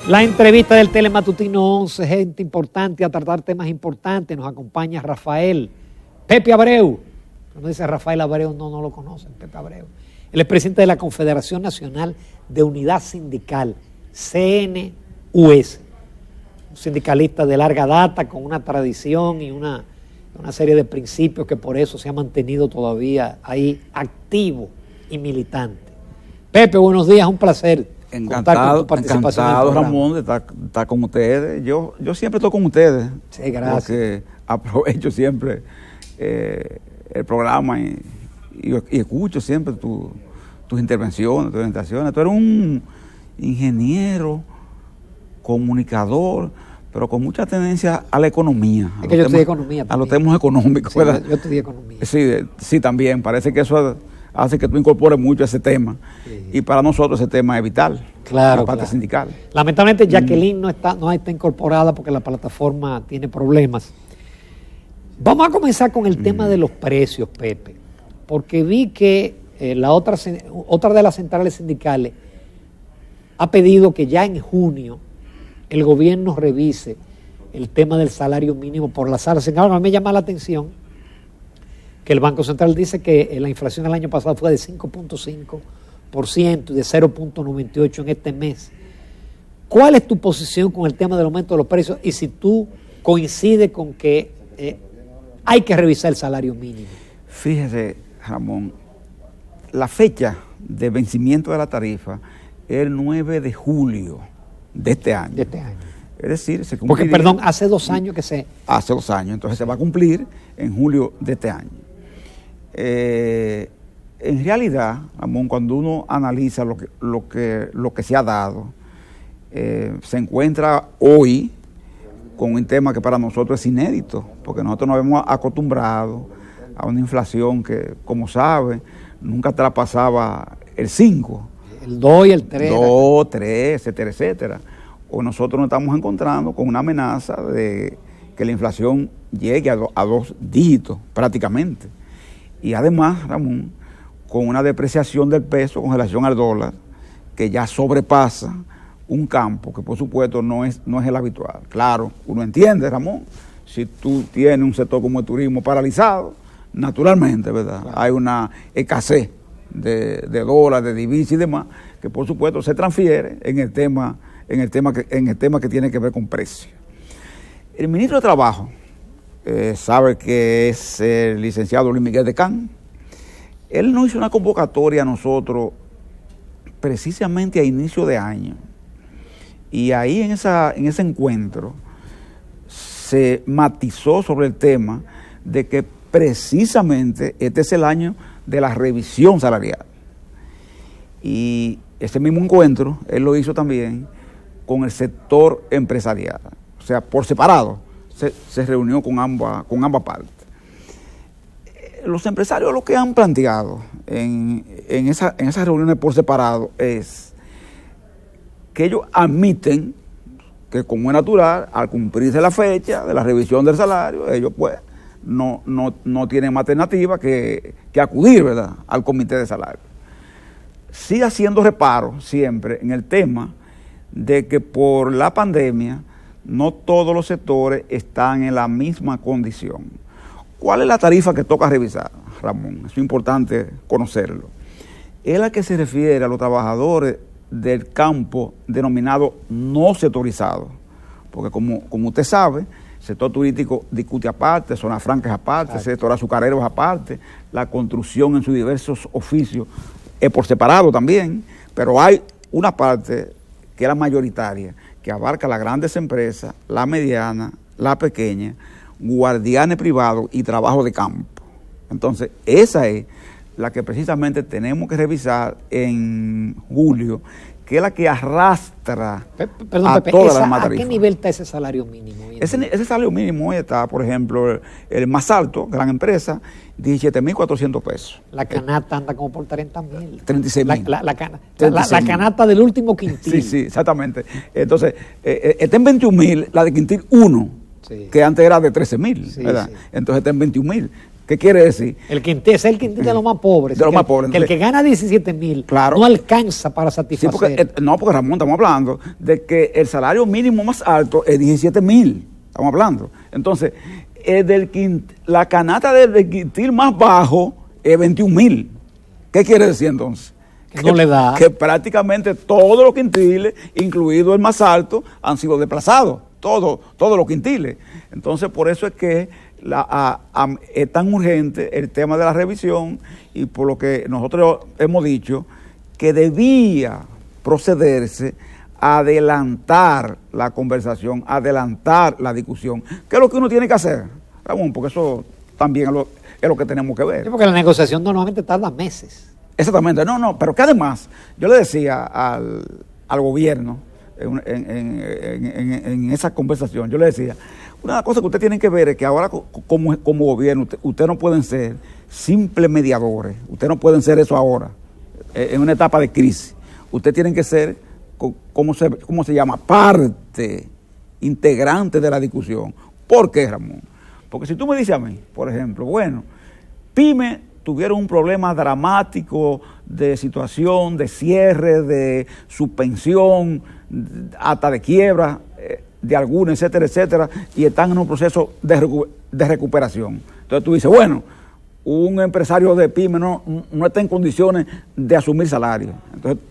La entrevista del Telematutino 11, gente importante a tratar temas importantes. Nos acompaña Rafael Pepe Abreu. Cuando dice Rafael Abreu, no lo conocen, Pepe Abreu. Él es presidente de la Confederación Nacional de Unidad Sindical, CNUS. Un sindicalista de larga data, con una tradición y una serie de principios que por eso se ha mantenido todavía ahí activo y militante. Pepe, buenos días, un placer. Encantado, Ramón, de estar con ustedes. Yo siempre estoy con ustedes. Sí, gracias. Porque aprovecho siempre el programa y escucho siempre tus intervenciones, tus orientaciones. Tú eres un ingeniero, comunicador, pero con mucha tendencia a la economía. Es que yo estudié economía también. A los temas económicos. Sí, yo estudié economía. Sí, también. Parece que eso hace que tú incorpores mucho ese tema. Sí. Y para nosotros ese tema es vital. Claro, la parte sindical. Lamentablemente Jacqueline no está incorporada porque la plataforma tiene problemas. Vamos a comenzar con el tema de los precios, Pepe, porque vi que otra de las centrales sindicales ha pedido que ya en junio el gobierno revise el tema del salario mínimo por la sala. Sin embargo, a mí me llama la atención que el Banco Central dice que la inflación el año pasado fue de 5.5% y de 0.98% en este mes. ¿Cuál es tu posición con el tema del aumento de los precios y si tú coincides con que hay que revisar el salario mínimo? Fíjese, Ramón, la fecha de vencimiento de la tarifa es el 9 de julio de este año. De este año. Es decir, se cumple. Porque, perdón, hace 2 años que se... Hace 2 años, entonces se va a cumplir en julio de este año. En realidad, Ramón, cuando uno analiza lo que se ha dado, se encuentra hoy con un tema que para nosotros es inédito, porque nosotros nos hemos acostumbrado a una inflación que, como sabe, nunca traspasaba el 5. El 2 y el 3. 2, 3, etcétera, etcétera. Hoy nosotros nos estamos encontrando con una amenaza de que la inflación llegue a 2 dígitos prácticamente. Y además, Ramón, con una depreciación del peso con relación al dólar, que ya sobrepasa un campo que por supuesto no es el habitual. Claro, uno entiende, Ramón, si tú tienes un sector como el turismo paralizado, naturalmente, ¿verdad? Claro. Hay una escasez de dólares, de divisas y demás, que por supuesto se transfiere en el tema que tiene que ver con precios. El ministro de Trabajo sabe que es el licenciado Luis Miguel Decán. Él nos hizo una convocatoria a nosotros precisamente a inicio de año. Y ahí en ese encuentro se matizó sobre el tema de que precisamente este es el año de la revisión salarial. Y ese mismo encuentro él lo hizo también con el sector empresarial. O sea, por separado se reunió con ambas partes. Los empresarios lo que han planteado en esas reuniones por separado es que ellos admiten que, como es natural, al cumplirse la fecha de la revisión del salario, ellos pues no tienen más alternativa que acudir, ¿verdad?, al comité de salario. Sí haciendo reparo siempre en el tema de que por la pandemia no todos los sectores están en la misma condición. ¿Cuál es la tarifa que toca revisar, Ramón? Es importante conocerlo. Es la que se refiere a los trabajadores del campo denominado no sectorizado, porque como usted sabe, el sector turístico discute aparte, zonas francas aparte, el sector azucarero aparte, la construcción en sus diversos oficios es por separado también, pero hay una parte que es la mayoritaria, que abarca las grandes empresas, la mediana, la pequeña, guardianes privados y trabajo de campo. Entonces, esa es la que precisamente tenemos que revisar en julio, que es la que arrastra a todas las matarias. ¿A qué nivel está ese salario mínimo? Ese salario mínimo hoy está, por ejemplo, el más alto, gran empresa, 17.400 pesos. La canasta anda como por 30.000. 36.000. La canasta del último quintil. Sí, exactamente. Entonces, está en 21.000, la de quintil 1, sí, que antes era de 13.000, ¿verdad? Sí. Entonces está en 21.000. ¿Qué quiere decir? El quintil es el quintil de los más pobres. De los más pobres. Que el que gana 17,000 claro, no alcanza para satisfacer. Sí, porque Ramón, estamos hablando de que el salario mínimo más alto es 17,000. Estamos hablando. Entonces, la canasta del quintil más bajo es 21,000. ¿Qué quiere decir entonces? Que no le da. Que prácticamente todos los quintiles, incluido el más alto, han sido desplazados. Todos los quintiles. Entonces, por eso es que es tan urgente el tema de la revisión, y por lo que nosotros hemos dicho que debía procederse a adelantar la conversación, adelantar la discusión. ¿Qué es lo que uno tiene que hacer, Ramón? Porque eso también es lo que tenemos que ver. Sí, porque la negociación normalmente tarda meses. Exactamente, pero que además, yo le decía al gobierno en esa conversación, yo le decía, una cosa que ustedes tienen que ver es que ahora como gobierno, ustedes no pueden ser simples mediadores, ustedes no pueden ser eso ahora, en una etapa de crisis. Ustedes tienen que ser, ¿cómo se llama? Parte integrante de la discusión. ¿Por qué, Ramón? Porque si tú me dices a mí, por ejemplo, bueno, PYME tuvieron un problema dramático de situación, de cierre, de suspensión, hasta de quiebra de alguna, etcétera, etcétera, y están en un proceso de recuperación. Entonces tú dices, bueno, un empresario de PYME no está en condiciones de asumir salario. Entonces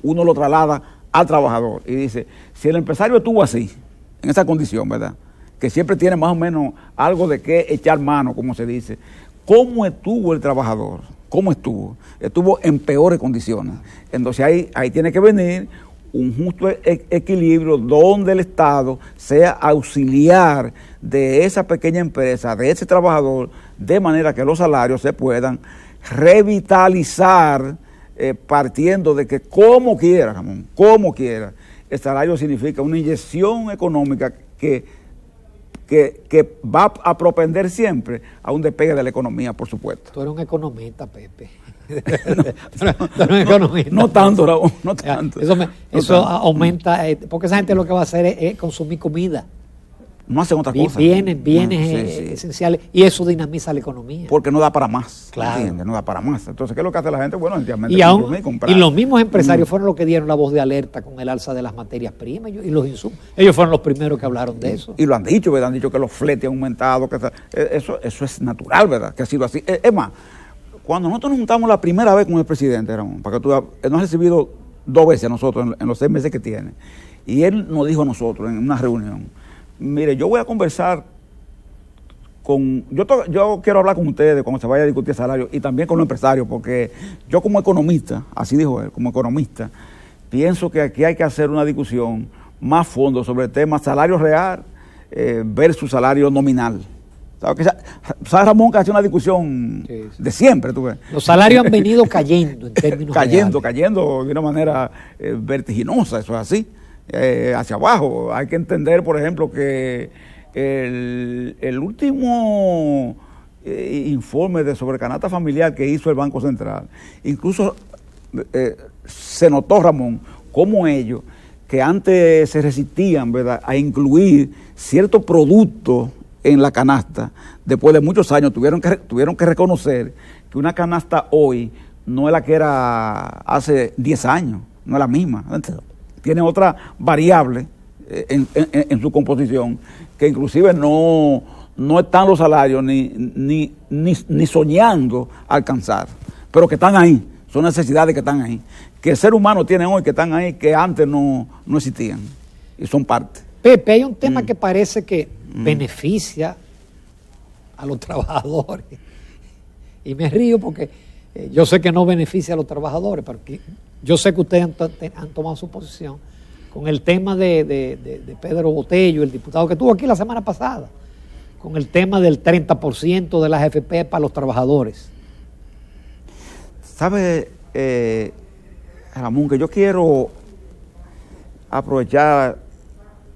uno lo traslada al trabajador y dice, si el empresario estuvo así, en esa condición, ¿verdad?, que siempre tiene más o menos algo de qué echar mano, como se dice, ¿cómo estuvo el trabajador? ¿Cómo estuvo? Estuvo en peores condiciones. Entonces ahí tiene que venir un justo equilibrio donde el Estado sea auxiliar de esa pequeña empresa, de ese trabajador, de manera que los salarios se puedan revitalizar, partiendo de que como quiera, Ramón, como quiera, el salario significa una inyección económica que va a propender siempre a un despegue de la economía, por supuesto. Tú eres un economista, Pepe. No tanto, Raúl, no tanto. Eso aumenta, porque esa gente lo que va a hacer es consumir comida. No hacen otra cosa. Bienes esenciales, y eso dinamiza la economía. Porque no da para más, claro. ¿entiendes? No da para más. Entonces, ¿qué es lo que hace la gente? Bueno, y los mismos empresarios fueron los que dieron la voz de alerta con el alza de las materias primas y los insumos. Ellos fueron los primeros que hablaron de eso. Y lo han dicho, ¿verdad? Han dicho que los fletes han aumentado, que eso es natural, ¿verdad? Que ha sido así. Es más, cuando nosotros nos juntamos la primera vez con el presidente, Ramón, para que tú él nos ha recibido 2 veces a nosotros en los 6 meses que tiene, y él nos dijo a nosotros en una reunión, mire, yo voy a conversar yo quiero hablar con ustedes cuando se vaya a discutir salario, y también con los empresarios, porque yo como economista, así dijo él, como economista, pienso que aquí hay que hacer una discusión más fondo sobre el tema salario real versus salario nominal. ¿Sabes, Ramón, que hace una discusión de siempre? ¿Tú ves? Los salarios han venido cayendo en términos cayendo de una manera vertiginosa, eso es así, hacia abajo. Hay que entender, por ejemplo, que el último informe de sobrecanasta familiar que hizo el Banco Central, incluso se notó, Ramón, cómo ellos, que antes se resistían, ¿verdad?, a incluir ciertos productos en la canasta, después de muchos años tuvieron que reconocer que una canasta hoy no es la que era hace 10 años, no es la misma. Tiene otra variable en su composición, que inclusive no están los salarios ni soñando alcanzar, pero que están ahí, son necesidades que están ahí, que el ser humano tiene hoy, que están ahí, que antes no existían, y son parte. Pepe, hay un tema que parece que beneficia a los trabajadores, y me río porque yo sé que no beneficia a los trabajadores, porque yo sé que ustedes han tomado su posición con el tema de Pedro Botello, el diputado que estuvo aquí la semana pasada, con el tema del 30% de las AFP para los trabajadores. ¿Sabe, Ramón, que yo quiero aprovechar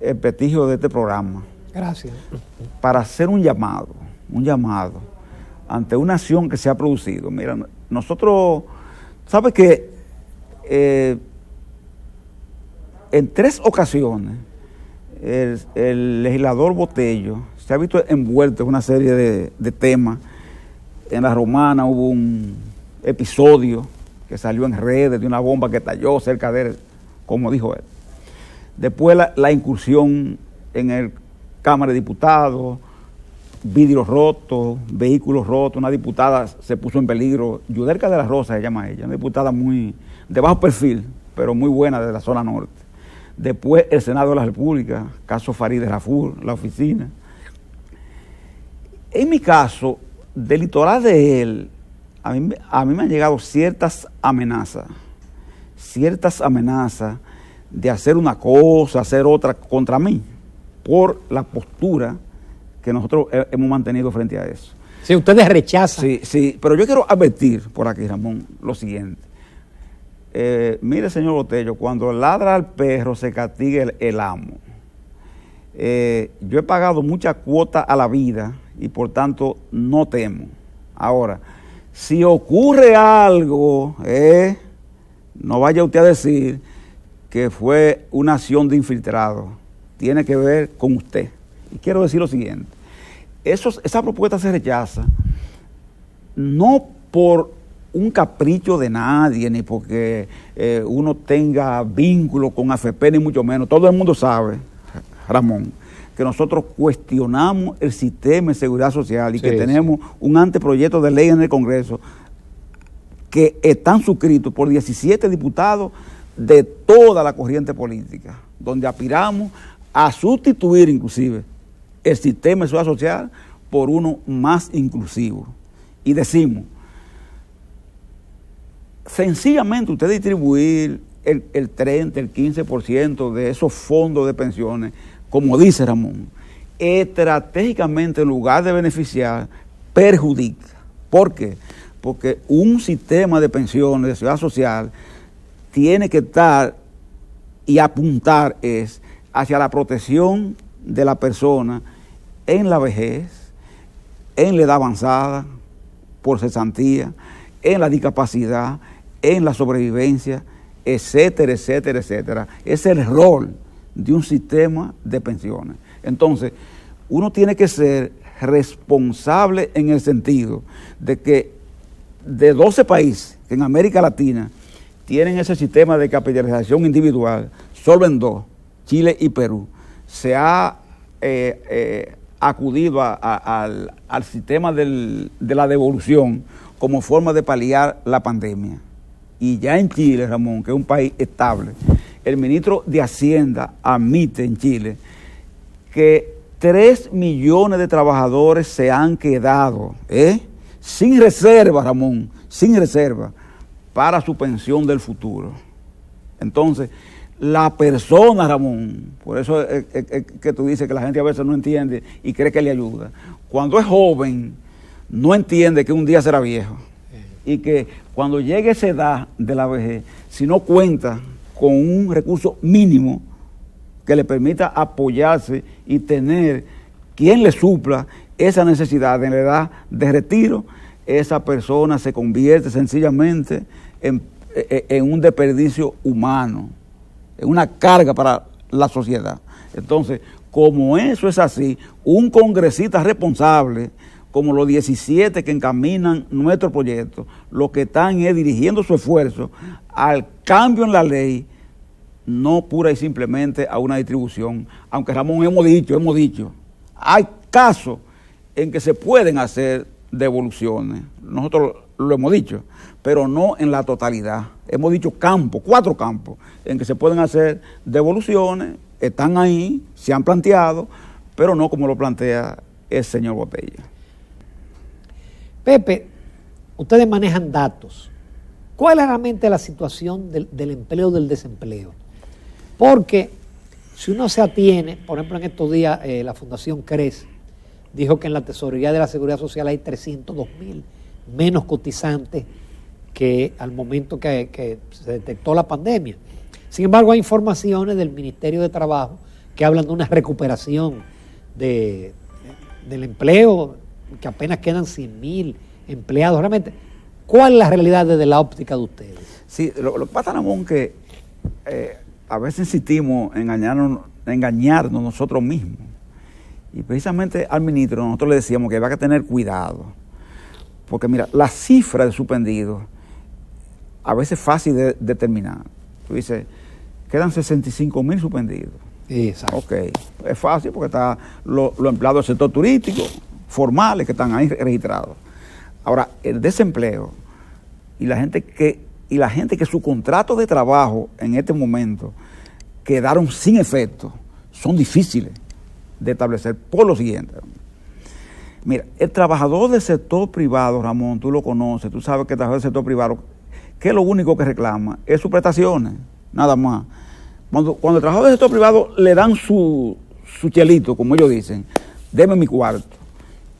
el prestigio de este programa? Gracias. Para hacer un llamado ante una acción que se ha producido. Mira, nosotros, ¿sabes qué? En 3 ocasiones el legislador Botello se ha visto envuelto en una serie de temas en La Romana hubo un episodio que salió en redes de una bomba que estalló cerca de él, como dijo él. Después la incursión en el Cámara de Diputados, vidrios rotos, vehículos rotos, una diputada se puso en peligro, Yudelka de la Rosa se llama ella, una diputada muy de bajo perfil, pero muy buena de la zona norte. Después el Senado de la República, caso Farideh Raful, la oficina. En mi caso, del litoral de él, a mí me han llegado ciertas amenazas de hacer una cosa, hacer otra contra mí, por la postura que nosotros hemos mantenido frente a eso. Si ustedes rechazan. Sí, pero yo quiero advertir por aquí, Ramón, lo siguiente. Mire, señor Botello, cuando ladra al perro se castiga el amo. Yo he pagado mucha cuota a la vida y por tanto no temo. Ahora, si ocurre algo, no vaya usted a decir que fue una acción de infiltrado. Tiene que ver con usted. Y quiero decir lo siguiente. Esa propuesta se rechaza no por un capricho de nadie, ni porque uno tenga vínculo con AFP, ni mucho menos. Todo el mundo sabe, Ramón, que nosotros cuestionamos el sistema de seguridad social y que tenemos un anteproyecto de ley en el Congreso que están suscritos por 17 diputados de toda la corriente política, donde aspiramos a sustituir inclusive el sistema de seguridad social por uno más inclusivo. Y decimos, sencillamente usted distribuir el 30, el 15% de esos fondos de pensiones, como dice Ramón, estratégicamente en lugar de beneficiar, perjudica. ¿Por qué? Porque un sistema de pensiones, de seguridad social, tiene que estar y apuntar hacia la protección de la persona en la vejez, en la edad avanzada, por cesantía, en la discapacidad, en la sobrevivencia, etcétera, etcétera, etcétera. Es el rol de un sistema de pensiones. Entonces, uno tiene que ser responsable en el sentido de que de 12 países que en América Latina tienen ese sistema de capitalización individual, solo en 2, Chile y Perú, se ha acudido al sistema de la devolución como forma de paliar la pandemia. Y ya en Chile, Ramón, que es un país estable, el ministro de Hacienda admite en Chile que 3 millones de trabajadores se han quedado sin reserva, Ramón, sin reserva, para su pensión del futuro. Entonces, la persona, Ramón, por eso es que tú dices que la gente a veces no entiende y cree que le ayuda. Cuando es joven, no entiende que un día será viejo. Y que cuando llegue esa edad de la vejez, si no cuenta con un recurso mínimo que le permita apoyarse y tener quien le supla esa necesidad en la edad de retiro, esa persona se convierte sencillamente en un desperdicio humano, en una carga para la sociedad. Entonces, como eso es así, un congresista responsable, como los 17 que encaminan nuestro proyecto, lo que están es dirigiendo su esfuerzo al cambio en la ley, no pura y simplemente a una distribución. Aunque, Ramón, hemos dicho, hay casos en que se pueden hacer devoluciones, nosotros lo hemos dicho, pero no en la totalidad. Hemos dicho 4 campos en que se pueden hacer devoluciones, están ahí, se han planteado, pero no como lo plantea el señor Botella. Pepe, ustedes manejan datos. ¿Cuál es realmente la situación del empleo, del desempleo? Porque si uno se atiene, por ejemplo, en estos días la Fundación CRES dijo que en la Tesorería de la Seguridad Social hay 302,000 menos cotizantes que al momento que se detectó la pandemia. Sin embargo, hay informaciones del Ministerio de Trabajo que hablan de una recuperación del empleo, que apenas quedan 100,000 empleados. Realmente, ¿cuál es la realidad desde la óptica de ustedes? Sí, lo que pasa, Ramón, que a veces insistimos en engañarnos nosotros mismos. Y precisamente al ministro nosotros le decíamos que había que tener cuidado, Porque mira, la cifra de suspendidos a veces es fácil de determinar. Tú dices, quedan 65,000 suspendidos. Exacto. Ok, es fácil porque están los empleados del sector turístico, formales, que están ahí registrados. Ahora, el desempleo y la gente que su contrato de trabajo en este momento quedaron sin efecto, son difíciles de establecer por lo siguiente. Mira, el trabajador del sector privado, Ramón, tú lo conoces, tú sabes que el trabajador del sector privado, que lo único que reclama es sus prestaciones, nada más. Cuando el trabajador del sector privado le dan su chelito, como ellos dicen, deme mi cuarto,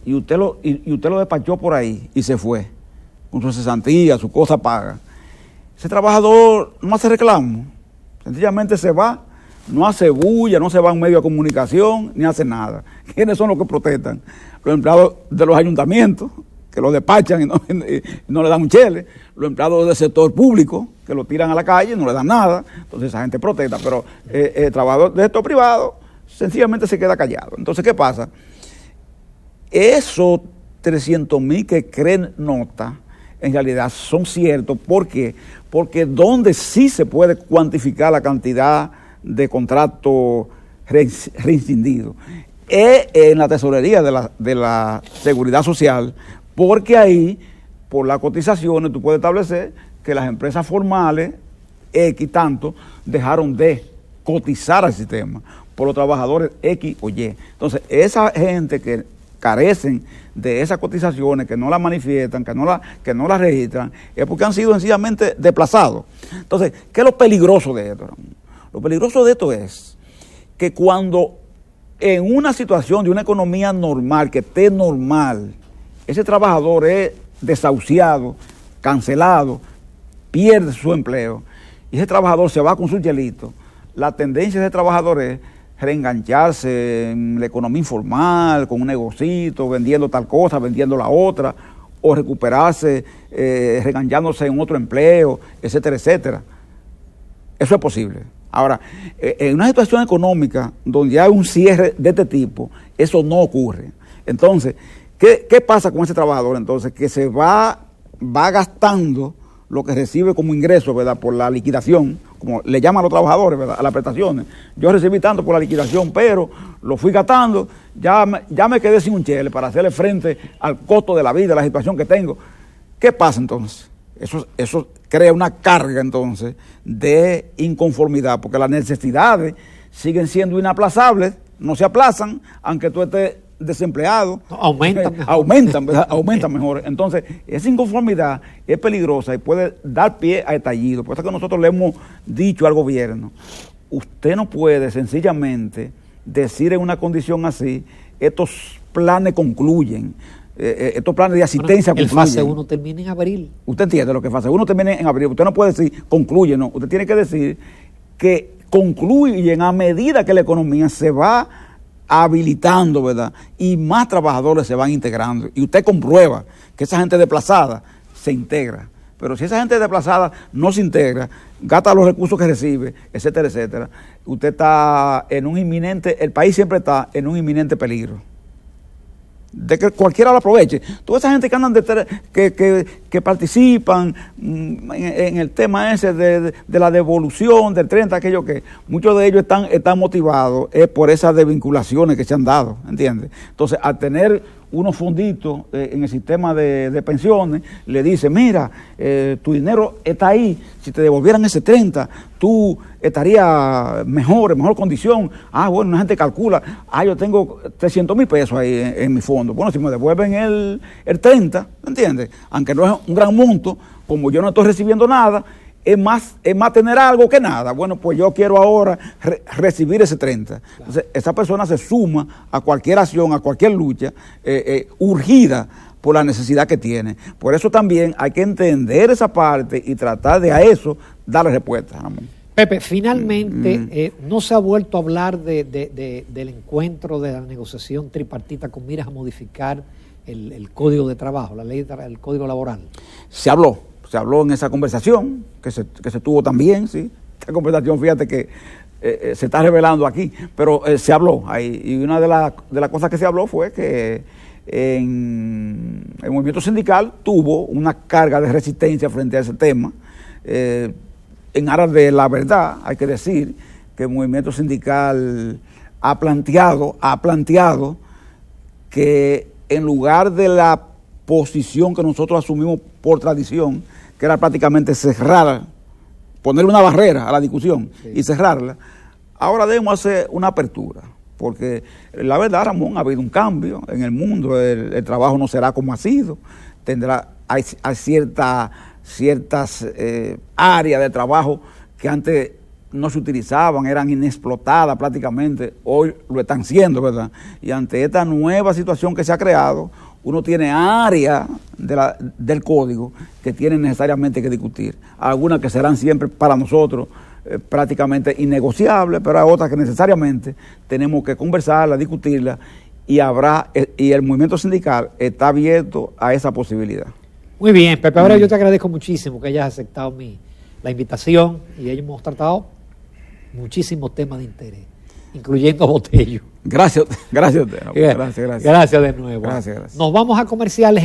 y usted lo despachó por ahí y se fue, con su cesantía, su cosa paga. Ese trabajador no hace reclamo, sencillamente se va, no hace bulla, no se va a un medio de comunicación, ni hace nada. ¿Quiénes son los que protestan? Los empleados de los ayuntamientos, que lo despachan y no le dan un chele, los empleados del sector público, que lo tiran a la calle y no le dan nada, entonces esa gente protesta, pero el trabajador del sector privado sencillamente se queda callado. Entonces, ¿qué pasa? Esos 300,000 que creen nota, en realidad son ciertos. ¿Por qué? Porque donde sí se puede cuantificar la cantidad de contratos rescindidos es en la tesorería de la Seguridad Social, porque ahí, por las cotizaciones, tú puedes establecer que las empresas formales, X tanto, dejaron de cotizar al sistema por los trabajadores X o Y. Entonces, esa gente que carecen de esas cotizaciones, que no las manifiestan, que no las registran, es porque han sido sencillamente desplazados. Entonces, ¿qué es lo peligroso de esto, Ramón? Lo peligroso de esto es que cuando en una situación de una economía normal, que esté normal, ese trabajador es desahuciado, cancelado, pierde su empleo, y ese trabajador se va con su chelito, la tendencia de ese trabajador es reengancharse en la economía informal, con un negocito, vendiendo tal cosa, vendiendo la otra, o recuperarse, reenganchándose en otro empleo, etcétera, etcétera. Eso es posible. Ahora, en una situación económica donde hay un cierre de este tipo, eso no ocurre. Entonces, ¿qué pasa con ese trabajador? Entonces, que se va gastando lo que recibe como ingreso, ¿verdad?, por la liquidación, como le llaman a los trabajadores, ¿verdad?, a las prestaciones. Yo recibí tanto por la liquidación, pero lo fui gastando, ya me quedé sin un chele para hacerle frente al costo de la vida, la situación que tengo. ¿Qué pasa entonces? Eso crea una carga entonces de inconformidad, porque las necesidades siguen siendo inaplazables, no se aplazan, aunque tú estés desempleado, aumentan mejor. Entonces, esa inconformidad es peligrosa y puede dar pie a estallido. Por eso que nosotros le hemos dicho al gobierno, usted no puede sencillamente decir en una condición así, estos planes concluyen, estos planes de asistencia concluyen. El fase 1 termina en abril. Usted entiende lo que fase 1 termina en abril. Usted no puede decir concluye, no. Usted tiene que decir que concluyen a medida que la economía se va habilitando, ¿verdad? Y más trabajadores se van integrando. Y usted comprueba que esa gente desplazada se integra. Pero si esa gente desplazada no se integra, gasta los recursos que recibe, etcétera, etcétera, usted está en un inminente, el país siempre está en un inminente peligro de que cualquiera lo aproveche. Toda esa gente que andan que participan en el tema ese de la devolución del 30, aquello que muchos de ellos están motivados por esas desvinculaciones que se han dado, ¿entiendes? Entonces, al tener unos fonditos en el sistema de pensiones, le dice, mira, tu dinero está ahí, si te devolvieran ese 30, tú estarías en mejor condición. Bueno, una gente calcula, yo tengo 300,000 pesos ahí en mi fondo. Bueno, si me devuelven el 30, ¿entiendes? Aunque no es un gran monto, como yo no estoy recibiendo nada, es más tener algo que nada. Bueno, pues yo quiero ahora recibir ese 30. Entonces, esa persona se suma a cualquier acción, a cualquier lucha, urgida por la necesidad que tiene. Por eso también hay que entender esa parte y tratar de a eso darle respuesta, Ramón. Pepe, finalmente no se ha vuelto a hablar del encuentro de la negociación tripartita con miras a modificar el Código de Trabajo, la ley del Código Laboral. Se habló en esa conversación, que se tuvo también, ¿sí? Esta conversación, fíjate que se está revelando aquí, pero se habló ahí, y una de las cosas que se habló fue que el movimiento sindical tuvo una carga de resistencia frente a ese tema. En aras de la verdad, hay que decir que el movimiento sindical ha planteado que en lugar de la posición que nosotros asumimos por tradición, que era prácticamente cerrar, poner una barrera a la discusión y cerrarla, ahora debemos hacer una apertura, porque la verdad, Ramón, ha habido un cambio en el mundo, el trabajo no será como ha sido, hay ciertas áreas de trabajo que antes no se utilizaban, eran inexplotadas prácticamente, hoy lo están siendo, ¿verdad? Y ante esta nueva situación que se ha creado, uno tiene áreas del código que tienen necesariamente que discutir. Algunas que serán siempre para nosotros prácticamente innegociables, pero hay otras que necesariamente tenemos que conversarlas, discutirlas, y el movimiento sindical está abierto a esa posibilidad. Muy bien, Pepe, ahora yo te agradezco muchísimo que hayas aceptado la invitación, y hoy hemos tratado muchísimos temas de interés, incluyendo Botello. Gracias a usted. Gracias. Gracias de nuevo. Gracias. Nos vamos a comerciales.